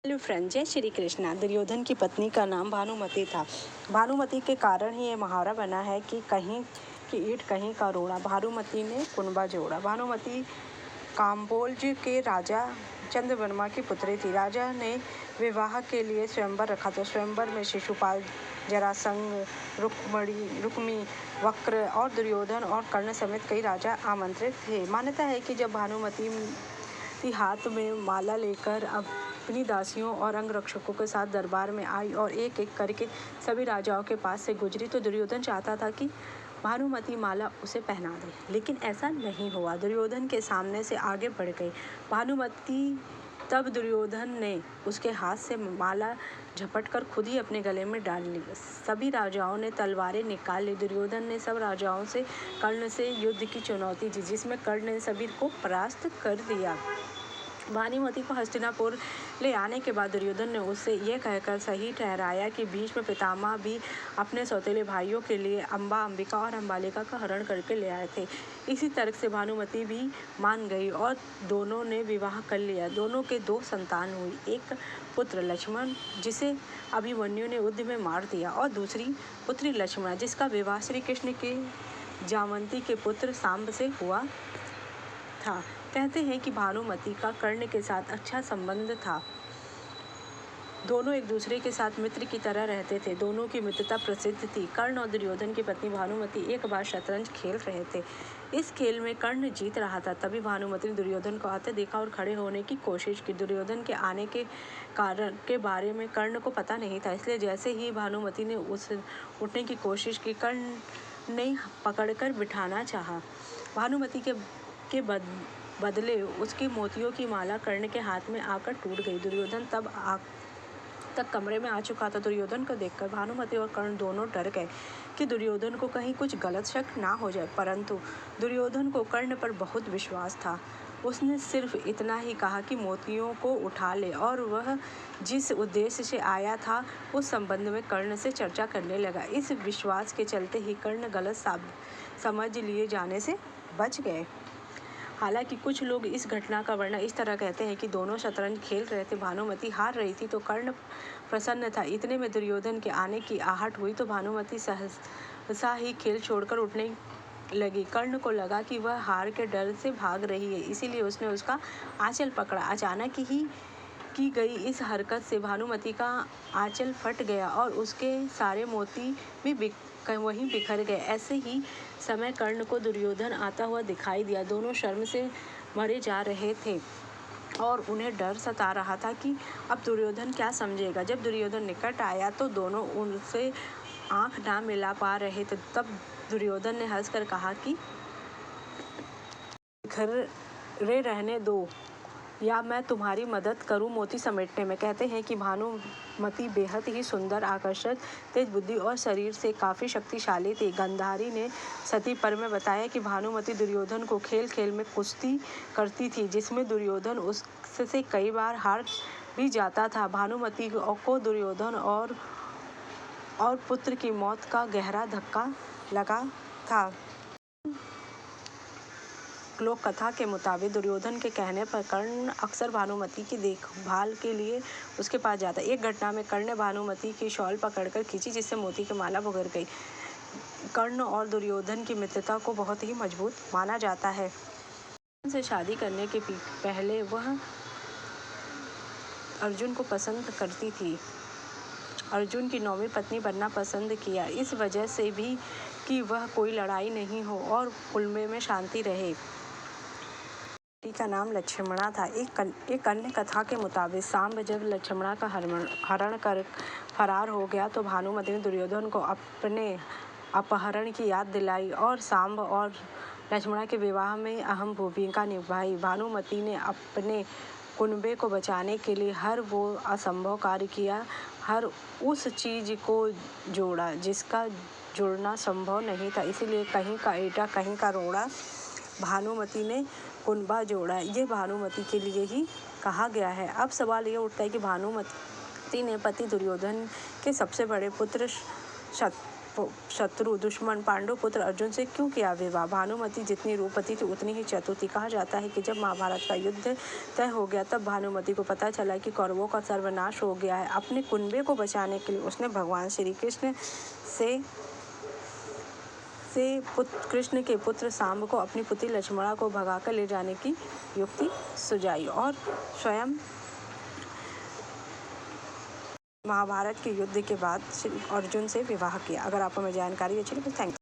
Hello friend, जय श्री कृष्णा। दुर्योधन की पत्नी का नाम भानुमति था। भानुमति के कारण ही ये मुहावरा बना है कि कहीं की ईंट कहीं का रोड़ा। भानुमति ने कुनबा जोड़ा। भानुमति काम्बोज के राजा चंद्रवर्मा की पुत्री थी। राजा ने विवाह के लिए स्वयंवर रखा था। स्वयंवर में शिशुपाल, जरासंध, रुक्मी, वक्र और दुर्योधन और कर्ण समेत कई राजा आमंत्रित थे। मान्यता है कि जब भानुमति हाथ में माला लेकर अपनी दासियों और अंगरक्षकों के साथ दरबार में आई और एक एक करके सभी राजाओं के पास से गुजरी, तो दुर्योधन चाहता था कि भानुमति माला उसे पहना दे, लेकिन ऐसा नहीं हुआ। दुर्योधन के सामने से आगे बढ़ गई भानुमति। तब दुर्योधन ने उसके हाथ से माला झपटकर खुद ही अपने गले में डाल ली। सभी राजाओं ने तलवारें निकाल ली। दुर्योधन ने सब राजाओं से कर्ण से युद्ध की चुनौती दी, जिसमें कर्ण ने सभी को परास्त कर दिया। भानुमति को हस्तिनापुर ले आने के बाद दुर्योधन ने उससे यह कहकर सही ठहराया कि भीष्म पितामह भी अपने सौतेले भाइयों के लिए अम्बा, अंबिका और अम्बालिका का हरण करके ले आए थे। इसी तर्क से भानुमति भी मान गई और दोनों ने विवाह कर लिया। दोनों के 2 संतान हुई। एक पुत्र लक्ष्मण, जिसे अभिमन्यु ने युद्ध में मार दिया, और दूसरी पुत्री लक्ष्मणा, जिसका विवाह श्री कृष्ण के जामवंती के पुत्र सांब से हुआ था। कहते हैं कि भानुमति का कर्ण के साथ अच्छा संबंध था। दोनों एक दूसरे के साथ मित्र की तरह रहते थे। दोनों की मित्रता प्रसिद्ध थी। कर्ण और दुर्योधन की पत्नी भानुमति एक बार शतरंज खेल रहे थे। इस खेल में कर्ण जीत रहा था। तभी भानुमति ने दुर्योधन को आते देखा और खड़े होने की कोशिश की। दुर्योधन के आने के कारण के बारे में कर्ण को पता नहीं था, इसलिए जैसे ही भानुमति ने उठने की कोशिश की, कर्ण ने पकड़कर बिठाना चाहा। भानुमति के बदले उसकी मोतियों की माला कर्ण के हाथ में आकर टूट गई। दुर्योधन तब तक कमरे में आ चुका था। दुर्योधन को देखकर भानुमति और कर्ण दोनों डर गए कि दुर्योधन को कहीं कुछ गलत शक ना हो जाए, परंतु दुर्योधन को कर्ण पर बहुत विश्वास था। उसने सिर्फ इतना ही कहा कि मोतियों को उठा ले, और वह जिस उद्देश्य से आया था उस संबंध में कर्ण से चर्चा करने लगा। इस विश्वास के चलते ही कर्ण गलत समझ लिए जाने से बच गए। हालांकि कुछ लोग इस घटना का वर्णन इस तरह करते हैं कि दोनों शतरंज खेल रहे थे, भानुमति हार रही थी तो कर्ण प्रसन्न था। इतने में दुर्योधन के आने की आहट हुई तो भानुमति सहसा ही खेल छोड़कर उठने लगी। कर्ण को लगा कि वह हार के डर से भाग रही है, इसीलिए उसने उसका आंचल पकड़ा। अचानक ही की गई इस हरकत से भानुमति का आंचल फट गया और उसके सारे मोती भी वहीं बिखर गए। ऐसे ही समय कर्ण को दुर्योधन आता हुआ दिखाई दिया। दोनों शर्म से मरे जा रहे थे और उन्हें डर सता रहा था कि अब दुर्योधन क्या समझेगा। जब दुर्योधन निकट आया तो दोनों उनसे आंख ना मिला पा रहे थे। तब दुर्योधन ने हंसकर कहा कि बिखरे रहने दो, या मैं तुम्हारी मदद करूं मोती समेटने में। कहते हैं कि भानुमति बेहद ही सुंदर, आकर्षक, तेज बुद्धि और शरीर से काफ़ी शक्तिशाली थी। गांधारी ने सती पर्व में बताया कि भानुमति दुर्योधन को खेल खेल में कुश्ती करती थी, जिसमें दुर्योधन उससे कई बार हार भी जाता था। भानुमति को दुर्योधन और पुत्र की मौत का गहरा धक्का लगा था। लोक कथा के मुताबिक दुर्योधन के कहने पर कर्ण अक्सर भानुमति की देखभाल के लिए उसके पास जाता। एक घटना में कर्ण ने भानुमति की शॉल पकड़कर खींची, जिससे मोती की माला भुगर गई। कर्ण और दुर्योधन की मित्रता को बहुत ही मजबूत माना जाता है। दुर्योधन से शादी करने के पहले वह अर्जुन को पसंद करती थी। अर्जुन की 9वीं पत्नी बनना पसंद किया, इस वजह से भी कि वह कोई लड़ाई नहीं हो और कुल में शांति रहे। का नाम लक्ष्मणा था। एक अन्य कथा के मुताबिक सांब जब लक्ष्मणा का हरण कर फरार हो गया तो भानुमति ने दुर्योधन को अपने अपहरण की याद दिलाई और सांब और लक्ष्मणा के विवाह में अहम भूमिका निभाई। भानुमति ने अपने कुनबे को बचाने के लिए हर वो असंभव कार्य किया, हर उस चीज को जोड़ा जिसका जुड़ना संभव नहीं था। इसीलिए कहीं का ईंटा कहीं का रोड़ा, भानुमति ने कुनबा जोड़ा, ये भानुमति के लिए ही कहा गया है। अब सवाल ये उठता है कि भानुमति ने पति दुर्योधन के सबसे बड़े पुत्र शत्रु दुश्मन पांडु पुत्र अर्जुन से क्यों किया विवाह? भानुमति जितनी रूपवती थी उतनी ही चतुर थी। कहा जाता है कि जब महाभारत का युद्ध तय हो गया तब भानुमति को पता चला कि कौरवों का सर्वनाश हो गया है। अपने कुनबे को बचाने के लिए उसने भगवान श्री कृष्ण से कृष्ण के पुत्र सांब को अपनी पुत्री लक्ष्मणा को भगाकर ले जाने की युक्ति सुझाई और स्वयं महाभारत के युद्ध के बाद अर्जुन से विवाह किया। अगर आपको मेरी जानकारी अच्छी लगी तो थैंक यू।